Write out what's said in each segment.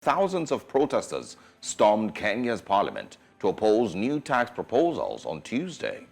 Thousands of protesters stormed Kenya's parliament to oppose new tax proposals on Tuesday.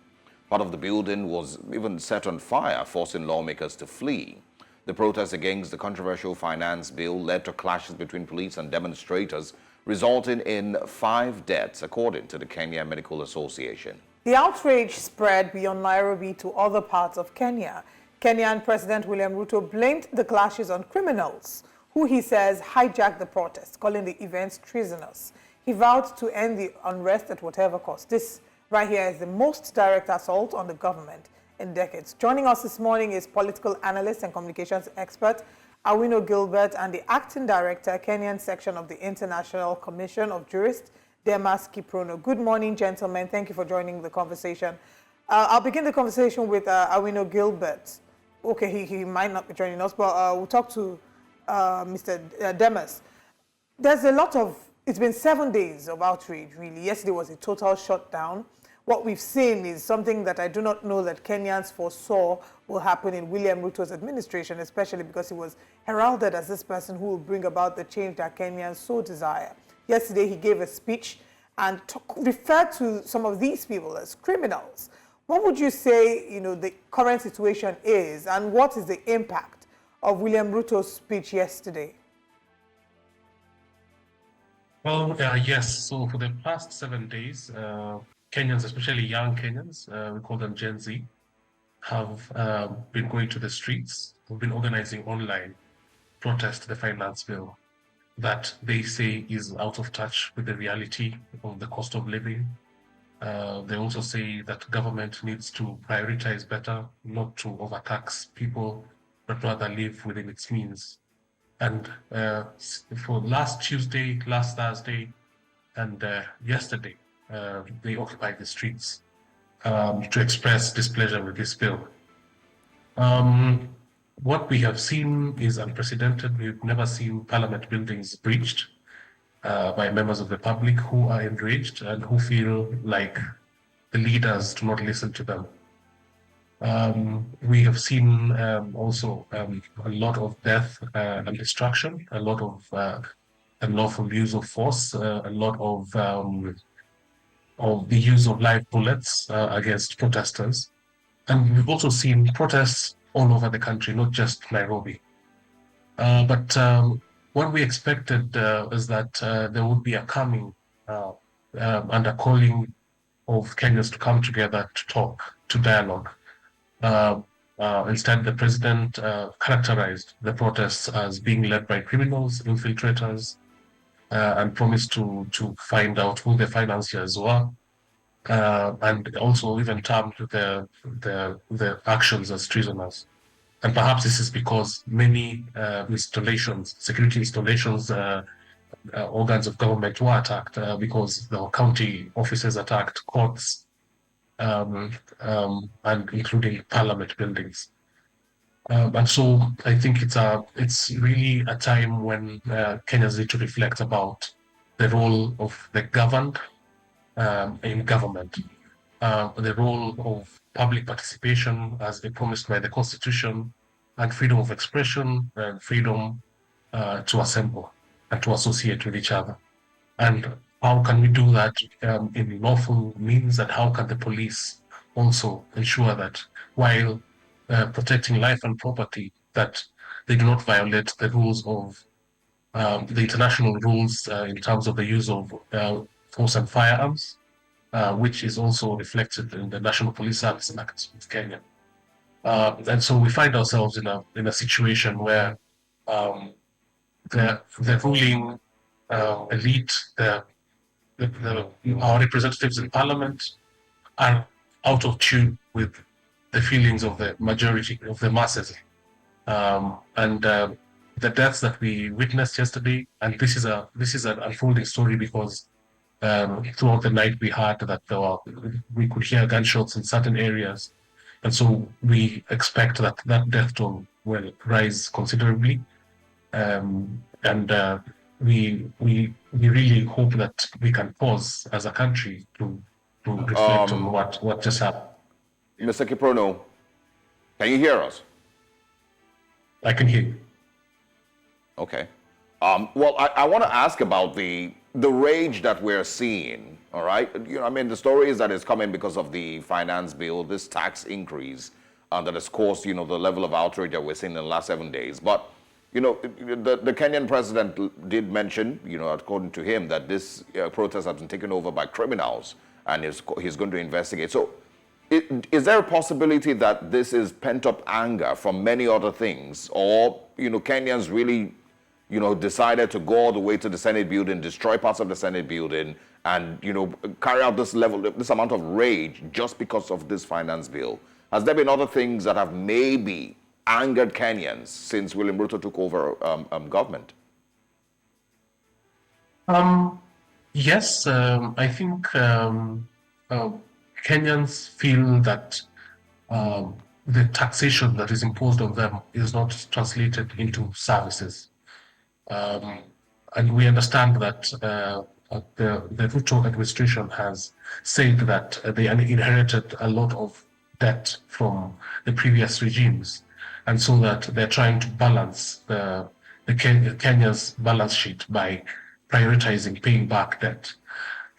Part of the building was even set on fire, forcing lawmakers to flee. The protests against the controversial finance bill led to clashes between police and demonstrators, resulting in 5 deaths, according to the Kenya Medical Association. The outrage spread beyond Nairobi to other parts of Kenya. Kenyan President William Ruto blamed the clashes on criminals, who he says hijacked the protests, calling the events treasonous. He vowed to end the unrest at whatever cost. This right here is the most direct assault on the government in decades. Joining us this morning is political analyst and communications expert Awino Gilbert and the acting director, Kenyan section of the International Commission of Jurists, Demas Kiprono. Good morning, gentlemen. Thank you for joining the conversation. I'll begin the conversation with Awino Gilbert. Okay, he might not be joining us, but we'll talk to Mr. Demas. There's a lot of, it's been 7 days of outrage, really. Yesterday was a total shutdown. What we've seen is something that I do not know that Kenyans foresaw will happen in William Ruto's administration, especially because he was heralded as this person who will bring about the change that Kenyans so desire. Yesterday, he gave a speech and referred to some of these people as criminals. What would you say, the current situation is, and what is the impact of William Ruto's speech yesterday? Well, yes. So for the past 7 days, Kenyans, especially young Kenyans, we call them Gen Z, have been going to the streets. We've been organizing online protest to the finance bill that they say is out of touch with the reality of the cost of living. They also say that government needs to prioritize better, not to overtax people, but rather live within its means. And for last Tuesday, last Thursday, and yesterday, they occupied the streets to express displeasure with this bill. What we have seen is unprecedented. We've never seen parliament buildings breached by members of the public who are enraged and who feel like the leaders do not listen to them. We have seen also a lot of death and destruction, a lot of unlawful use of force, a lot of the use of live bullets against protesters. And we've also seen protests all over the country, not just Nairobi. But what we expected is that there would be a coming and a calling of Kenyans to come together to talk, to dialogue. Instead, the president characterized the protests as being led by criminals, infiltrators, and promised to find out who the financiers were, and also even termed the actions as treasonous. And perhaps this is because many installations, security installations, organs of government were attacked because the county offices attacked, courts, and including parliament buildings. And so I think it's really a time when Kenyans need to reflect about the role of the governed in government, the role of public participation as promised by the Constitution, and freedom of expression and freedom to assemble and to associate with each other. And how can we do that in lawful means, and how can the police also ensure that while protecting life and property, that they do not violate the rules of the international rules in terms of the use of force and firearms, which is also reflected in the National Police Service Act of Kenya. And so we find ourselves in a situation where the ruling elite, our representatives in parliament, are out of tune with the feelings of the majority of the masses. And the deaths that we witnessed yesterday, and this is an unfolding story because throughout the night we heard that we could hear gunshots in certain areas, and so we expect that death toll will rise considerably, and we really hope that we can pause as a country to reflect on what just happened. Mr. Kiprono, can you hear us? I can hear you. Okay. Well, I want to ask about the rage that we're seeing. All right, I mean, the story is that it's coming because of the finance bill, this tax increase that has caused, the level of outrage that we're seeing in the last 7 days. But, the Kenyan president did mention, according to him, that this protest has been taken over by criminals, and he's going to investigate. So, is there a possibility that this is pent-up anger from many other things, or Kenyans really decided to go all the way to the Senate building, destroy parts of the Senate building, and, carry out this amount of rage just because of this finance bill? Has there been other things that have maybe angered Kenyans since William Ruto took over government? Yes, I think Kenyans feel that the taxation that is imposed on them is not translated into services. And we understand that the Ruto administration has said that they inherited a lot of debt from the previous regimes, and so that they're trying to balance Kenya's balance sheet by prioritizing paying back debt.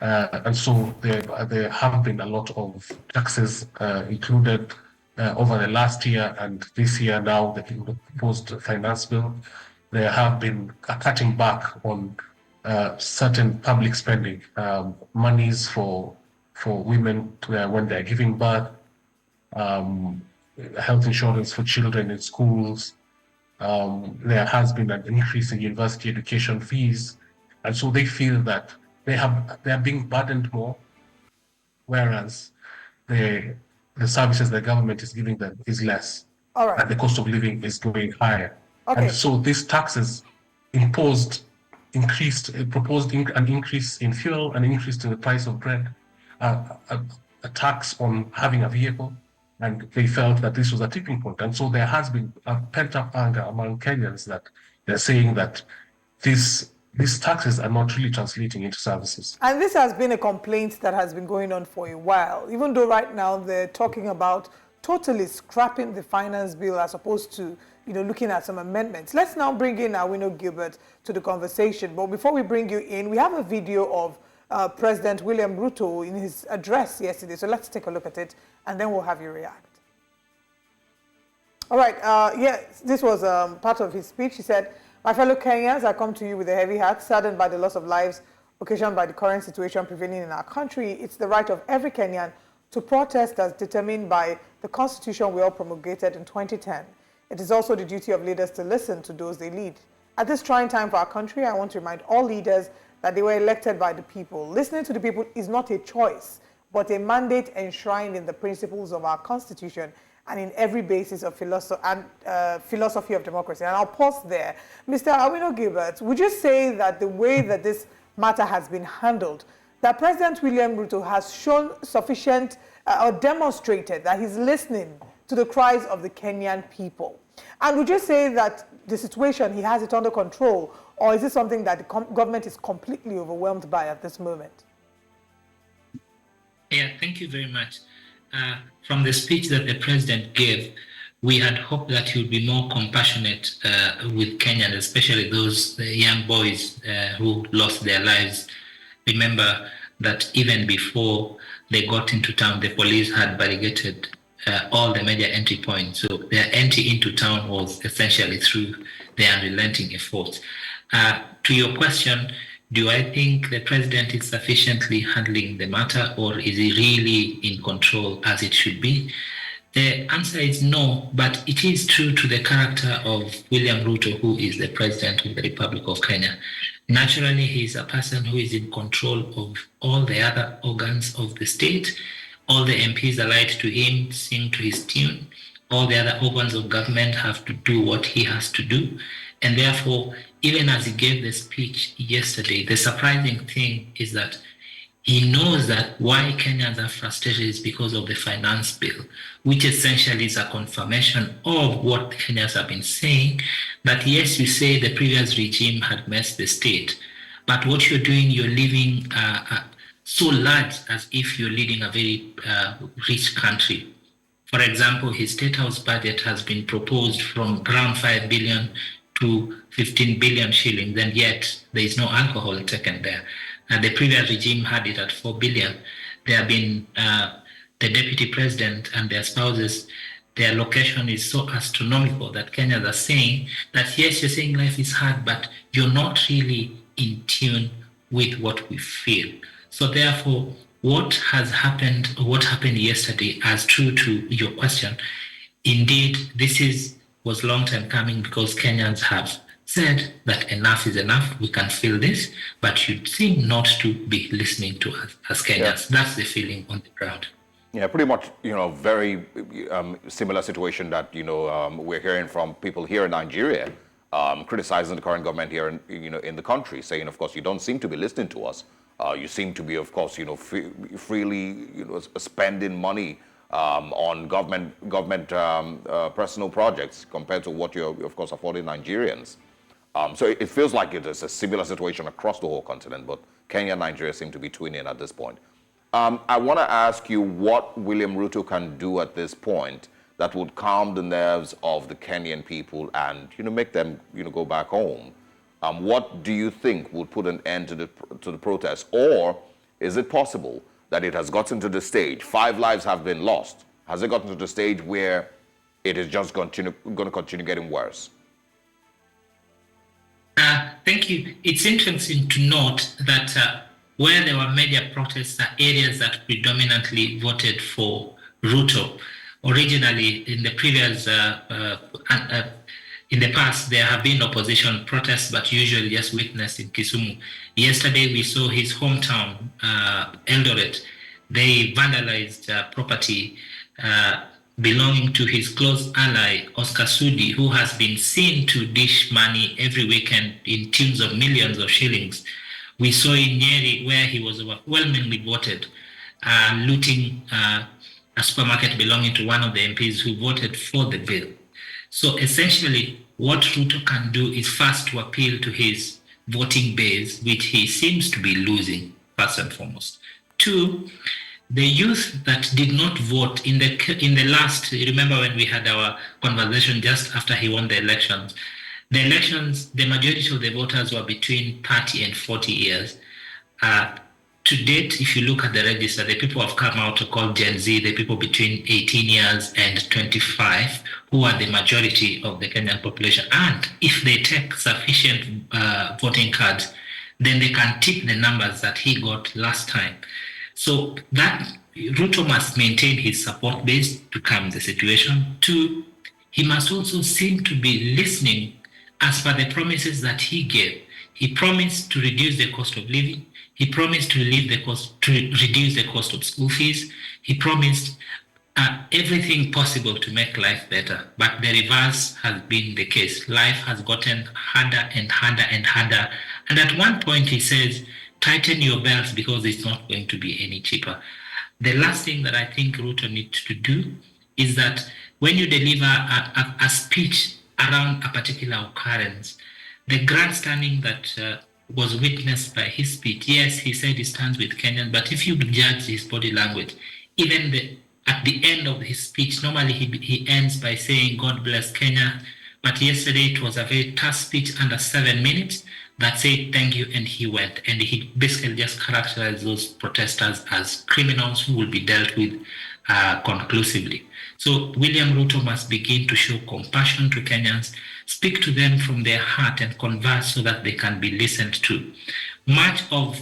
And so there have been a lot of taxes included over the last year and this year now, the proposed finance bill. There have been cutting back on certain public spending, monies for women when they're giving birth, health insurance for children in schools. There has been an increase in university education fees, and so they feel that they are being burdened more, whereas the services the government is giving them is less. All right. And the cost of living is going higher. Okay. And so these taxes proposed an increase in fuel, an increase in the price of bread, a tax on having a vehicle, and they felt that this was a tipping point. And so there has been a pent-up anger among Kenyans that they're saying that these taxes are not really translating into services. And this has been a complaint that has been going on for a while, even though right now they're talking about totally scrapping the finance bill as opposed to looking at some amendments. Let's now bring in Awino Gilbert to the conversation. But before we bring you in, we have a video of President William Ruto in his address yesterday. So let's take a look at it, and then we'll have you react. All right. This was part of his speech. He said, "My fellow Kenyans, I come to you with a heavy heart, saddened by the loss of lives occasioned by the current situation prevailing in our country. It's the right of every Kenyan to protest as determined by the Constitution we all promulgated in 2010. It is also the duty of leaders to listen to those they lead. At this trying time for our country, I want to remind all leaders that they were elected by the people. Listening to the people is not a choice, but a mandate enshrined in the principles of our Constitution and in every basis of philosophy of democracy." And I'll pause there. Mr. Awino Gilbert, would you say that the way that this matter has been handled, that President William Ruto has shown sufficient or demonstrated that he's listening to the cries of the Kenyan people? And would you say that the situation, he has it under control, or is it something that the government is completely overwhelmed by at this moment? Yeah, thank you very much. From the speech that the president gave, we had hoped that he would be more compassionate with Kenyans, especially those young boys who lost their lives. Remember that even before they got into town, the police had barricaded all the major entry points. So their entry into town was essentially through their unrelenting efforts. To your question, do I think the president is sufficiently handling the matter, or is he really in control as it should be? The answer is no, but it is true to the character of William Ruto, who is the president of the Republic of Kenya. Naturally, he is a person who is in control of all the other organs of the state. All the MPs allied to him sing to his tune. All the other organs of government have to do what he has to do. And therefore, even as he gave the speech yesterday, the surprising thing is that he knows that why Kenyans are frustrated is because of the finance bill, which essentially is a confirmation of what Kenyans have been saying, that yes, you say the previous regime had messed the state, but what you're doing, you're living so large as if you're leading a very rich country. For example, his State House budget has been proposed from around 5 billion to 15 billion shillings, and yet there is no alcohol taken there. The previous regime had it at 4 billion. There have been the deputy president and their spouses, their location is so astronomical that Kenyans are saying that, yes, you're saying life is hard, but you're not really in tune with what we feel. So therefore, what happened yesterday, as true to your question, indeed, this was long time coming, because Kenyans have said that enough is enough, we can feel this, but you seem not to be listening to us as Kenyans. Yeah. That's the feeling on the ground. Yeah, pretty much, very similar situation that, we're hearing from people here in Nigeria, criticizing the current government here in the country, saying, of course, you don't seem to be listening to us. You seem to be, of course, freely, spending money on government personal projects compared to what you're, of course, affording Nigerians. So it feels like it is a similar situation across the whole continent, but Kenya and Nigeria seem to be twinning at this point. I want to ask you what William Ruto can do at this point that would calm the nerves of the Kenyan people and, make them, go back home. What do you think would put an end to the protest? Or is it possible that it has gotten to the stage, 5 lives have been lost? Has it gotten to the stage where it is just going to continue getting worse? Thank you. It's interesting to note that where there were major protests are areas that predominantly voted for Ruto. Originally, in the previous, in the past, there have been opposition protests, but usually just witnessed in Kisumu. Yesterday, we saw his hometown, Eldoret. They vandalized property belonging to his close ally, Oscar Sudi, who has been seen to dish money every weekend in tunes of millions of shillings. We saw in Nyeri, where he was overwhelmingly voted, looting a supermarket belonging to one of the MPs who voted for the bill. So essentially, what Ruto can do is first to appeal to his voting base, which he seems to be losing, first and foremost. 2, the youth that did not vote in the last, remember when we had our conversation just after he won the elections, the majority of the voters were between 30 and 40 years. To date, if you look at the register, the people who have come out are called Gen Z, the people between 18 years and 25, who are the majority of the Kenyan population. And if they take sufficient voting cards, then they can tip the numbers that he got last time. So that Ruto must maintain his support base to calm the situation. 2, he must also seem to be listening as per the promises that he gave. He promised to reduce the cost of living. He promised to reduce the cost of school fees. He promised everything possible to make life better. But the reverse has been the case. Life has gotten harder and harder and harder. And at one point he says, tighten your belts because it's not going to be any cheaper. The last thing that I think Ruto needs to do is that when you deliver a speech around a particular occurrence, the grandstanding that was witnessed by his speech, yes, he said he stands with Kenyans, but if you judge his body language, even at the end of his speech, normally he ends by saying, God bless Kenya. But yesterday it was a very tough speech under 7 minutes that said thank you, and he went. And he basically just characterized those protesters as criminals who will be dealt with conclusively. So William Ruto must begin to show compassion to Kenyans, speak to them from their heart and converse so that they can be listened to. Much of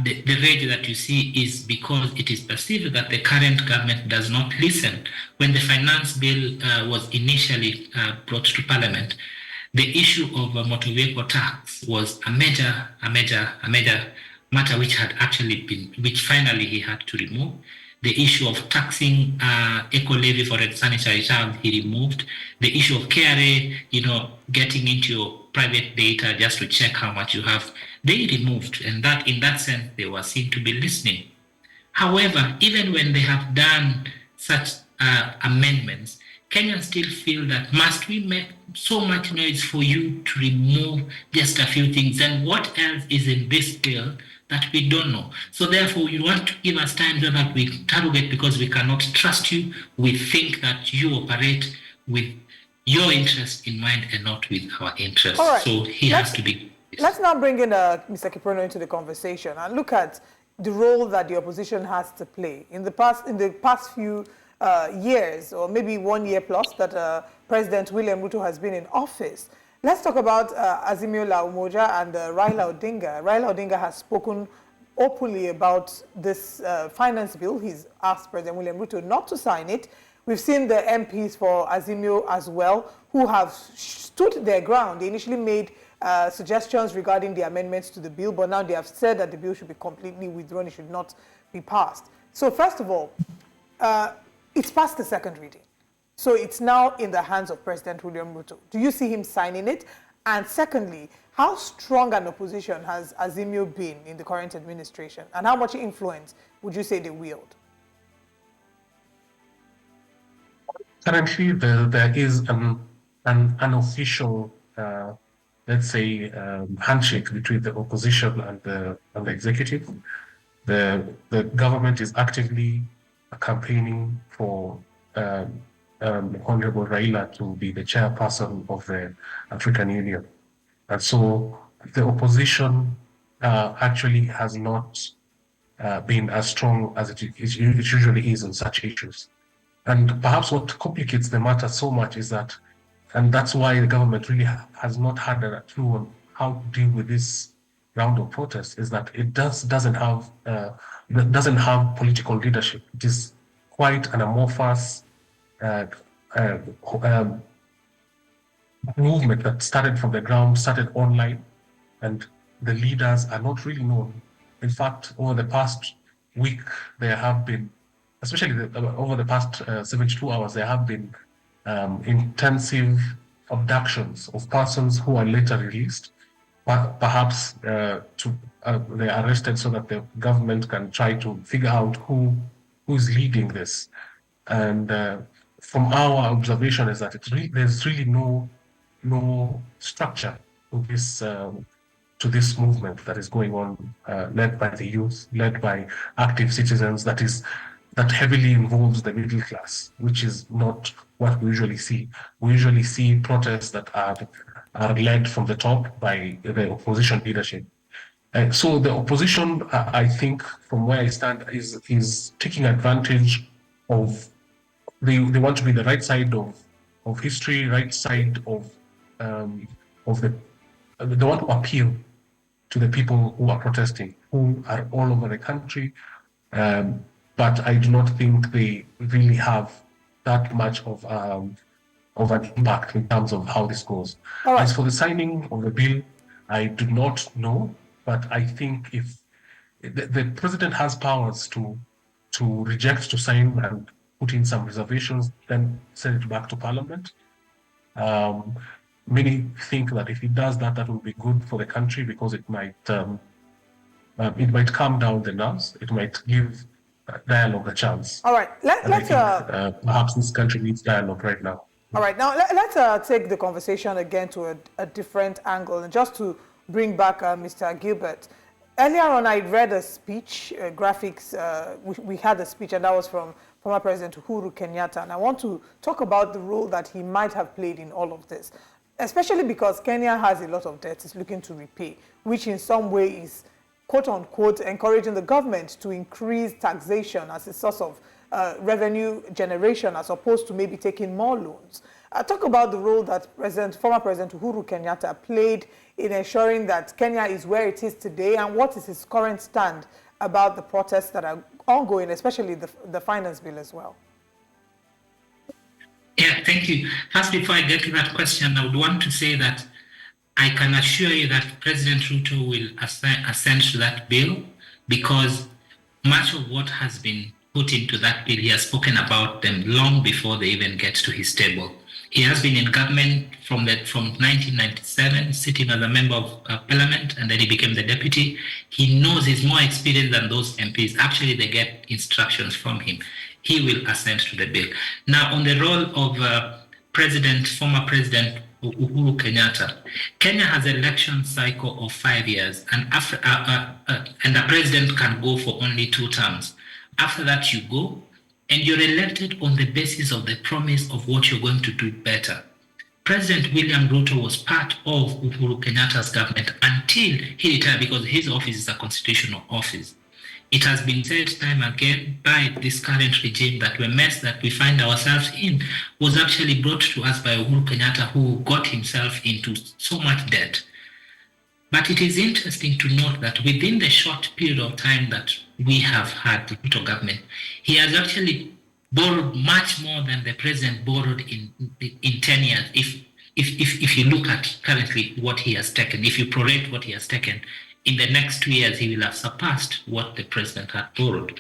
the rage that you see is because it is perceived that the current government does not listen. When the finance bill was initially brought to Parliament, the issue of a motor vehicle tax was a major matter which finally he had to remove. The issue of taxing eco-levy for sanitary towns, he removed. The issue of KRA, getting into your private data just to check how much you have, they removed. And that, in that sense, they were seen to be listening. However, even when they have done such amendments, Kenyans still feel that must we make so much noise for you to remove just a few things? And what else is in this bill that we don't know? So therefore, you want to give us time so that we interrogate because we cannot trust you. We think that you operate with your interest in mind and not with our interests. All right. So he has to be. Let's now bring in Mr. Kiprono into the conversation and look at the role that the opposition has to play. In the past few years, or maybe 1 year plus, that President William Ruto has been in office, let's talk about Azimio La Umoja and Raila Odinga. Raila Odinga has spoken openly about this finance bill. He's asked President William Ruto not to sign it. We've seen the MPs for Azimio as well, who have stood their ground. They initially made suggestions regarding the amendments to the bill, but now they have said that the bill should be completely withdrawn. It should not be passed. So first of all, it's past the second reading. So it's now in the hands of President William Ruto. Do you see him signing it? And secondly, how strong an opposition has Azimio been in the current administration? And how much influence would you say they wield? Currently, there is an unofficial, let's say, handshake between the opposition and the executive. The government is actively campaigning for Honorable Raila to be the chairperson of the African Union. And so the opposition actually has not been as strong as it usually is on such issues. And perhaps what complicates the matter so much is that, and that's why the government really has not had a clue on how to deal with this round of protests, is that it doesn't have political leadership. It is quite an amorphous movement that started from the ground, started online, and the leaders are not really known. In fact, over the past week, there have been, especially over the past 72 hours, there have been intensive abductions of persons who are later released, perhaps they are arrested so that the government can try to figure out who is leading this. And from our observation is that there's really no structure to this movement that is going on, led by the youth, led by active citizens, that heavily involves the middle class, which is not what we usually see. We usually see protests that are led from the top by the opposition leadership. So the opposition, I think, from where I stand, is taking advantage of. They want to be the right side of history, right side of the. They want to appeal to the people who are protesting, who are all over the country. But I do not think they really have that much of an impact in terms of how this goes. All right. As for the signing of the bill, I do not know, but I think if the president has powers to reject, to sign, and put in some reservations, then send it back to Parliament. Many think that if he does that, that will be good for the country because it might calm down the nerves. It might give dialogue a chance. All right, let's perhaps this country needs dialogue right now. All right, now let's take the conversation again to a different angle, and just to bring back Mr. Gilbert. Earlier on, I read a speech, graphics. We had a speech, and that was from former President Uhuru Kenyatta. And I want to talk about the role that he might have played in all of this, especially because Kenya has a lot of debt it's looking to repay, which in some way is, quote unquote, encouraging the government to increase taxation as a source of revenue generation, as opposed to maybe taking more loans. Talk about the role that former President Uhuru Kenyatta played in ensuring that Kenya is where it is today, and what is his current stand about the protests that are ongoing, especially the finance bill as well. Yeah, thank you. First, before I get to that question, I would want to say that I can assure you that President Ruto will assent to that bill, because much of what has been put into that bill, he has spoken about them long before they even get to his table. He has been in government from 1997, sitting as a member of parliament, and then he became the deputy. He knows he's more experienced than those MPs. Actually, they get instructions from him. He will assent to the bill. Now, on the role of former President Uhuru Kenyatta, Kenya has an election cycle of 5 years, and the president can go for only 2 terms. After that, you go, and you're elected on the basis of the promise of what you're going to do better. President William Ruto was part of Uhuru Kenyatta's government until he retired, because his office is a constitutional office. It has been said time again by this current regime that the mess that we find ourselves in was actually brought to us by Uhuru Kenyatta, who got himself into so much debt. But it is interesting to note that within the short period of time that we have had the Ruto government, he has actually borrowed much more than the president borrowed in 10 years. If you look at currently what he has taken, if you prorate what he has taken, in the next 2 years, he will have surpassed what the president had borrowed.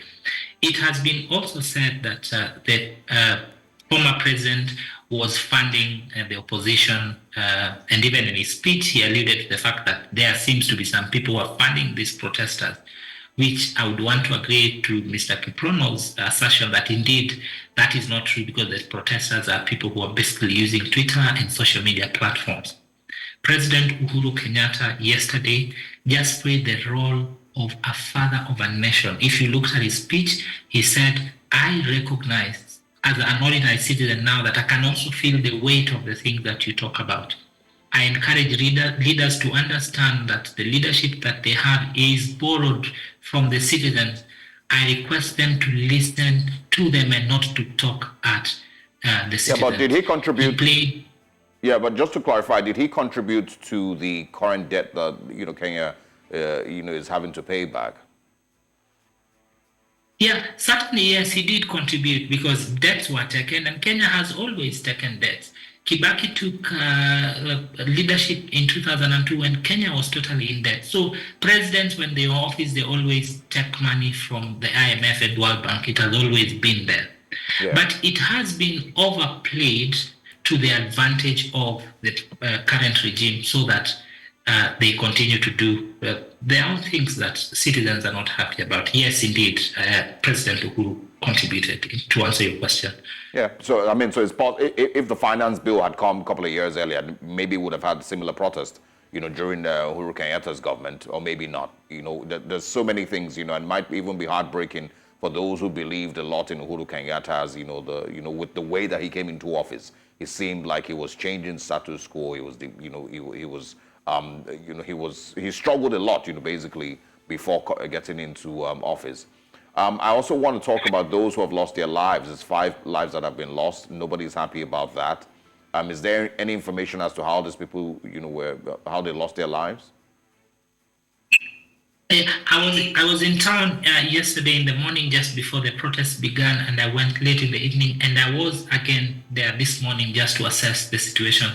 It has been also said that the former president was funding the opposition, and even in his speech, he alluded to the fact that there seems to be some people who are funding these protesters, which I would want to agree to Mr. Kiprono's assertion that indeed that is not true, because the protesters are people who are basically using Twitter and social media platforms. President Uhuru Kenyatta yesterday just played the role of a father of a nation. If you looked at his speech, he said, I recognize as an ordinary citizen now that I can also feel the weight of the things that you talk about. I encourage leaders to understand that the leadership that they have is borrowed from the citizens. I request them to listen to them and not to talk at the citizens. Yeah, but did he contribute? Yeah, but just to clarify, did he contribute to the current debt that Kenya is having to pay back? Yeah, certainly yes, he did contribute, because debts were taken, and Kenya has always taken debts. Kibaki took leadership in 2002 when Kenya was totally in debt. So presidents, when they are in office, they always take money from the IMF and World Bank. It has always been there. Yeah. But it has been overplayed to the advantage of the current regime, so that they continue to do there are things that citizens are not happy about. Yes, indeed, President Uhuru contributed, to answer your question. Yeah, so I mean, so it's if the finance bill had come a couple of years earlier, maybe we would have had similar protest, during Uhuru Kenyatta's government, or maybe not. There's so many things, and might even be heartbreaking for those who believed a lot in Uhuru Kenyatta, as with the way that he came into office. It seemed like he was changing status quo. He was he struggled a lot, basically before getting into office. I also want to talk about those who have lost their lives. There's 5 lives that have been lost. Nobody's happy about that. Is there any information as to how these people, how they lost their lives? I was in town yesterday in the morning, just before the protests began, and I went late in the evening, and I was again there this morning just to assess the situation.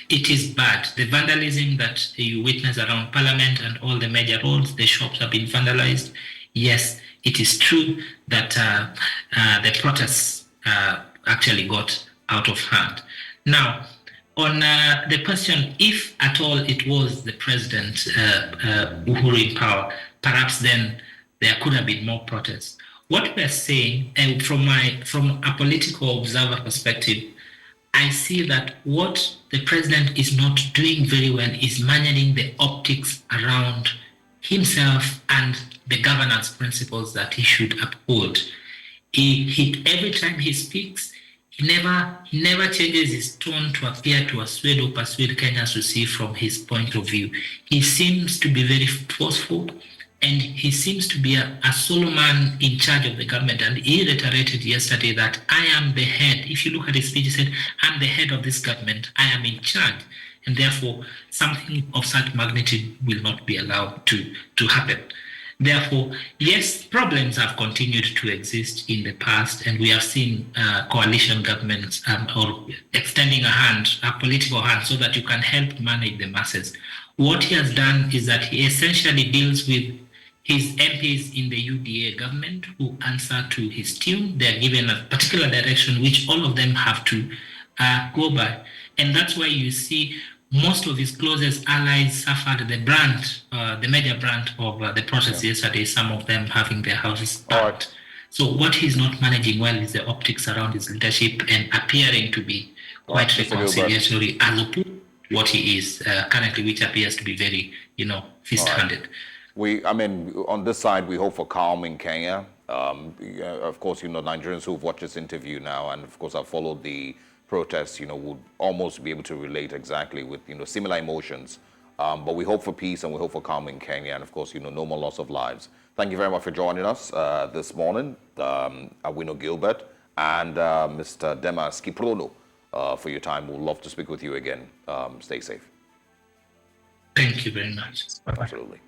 It is bad. The vandalism that you witness around Parliament and all the major roads, the shops have been vandalized. Yes, it is true that the protests actually got out of hand. Now, on the question, if at all it was the president, Uhuru, in power, perhaps then there could have been more protests. What we're saying, and from a political observer perspective, I see that what the president is not doing very well is managing the optics around himself and the governance principles that he should uphold. He every time he speaks, he never changes his tone to appear to assuade or persuade Kenyans to see from his point of view. He seems to be very forceful, and he seems to be a solo man in charge of the government. And he reiterated yesterday that I am the head. If you look at his speech, he said, I'm the head of this government. I am in charge. And therefore, something of such magnitude will not be allowed to happen. Therefore, yes, problems have continued to exist in the past, and we have seen coalition governments or extending a political hand, so that you can help manage the masses. What he has done is that he essentially deals with his MPs in the UDA government who answer to his tune. They are given a particular direction which all of them have to go by. And that's why you see most of his closest allies suffered the major brunt of the protests yesterday, some of them having their houses burnt. So what he's not managing well is the optics around his leadership and appearing to be quite reconciliatory as opposed to what he is currently, which appears to be very, fist-handed. On this side, we hope for calm in Kenya. Of course, Nigerians who've watched this interview now, and of course, I've followed the protests, would almost be able to relate exactly with, similar emotions. But we hope for peace and we hope for calm in Kenya, and of course, no more loss of lives. Thank you very much for joining us this morning, Awino Gilbert and Mr. Demas Kiprono, for your time. We'll love to speak with you again. Stay safe. Thank you very much. Bye-bye. Absolutely.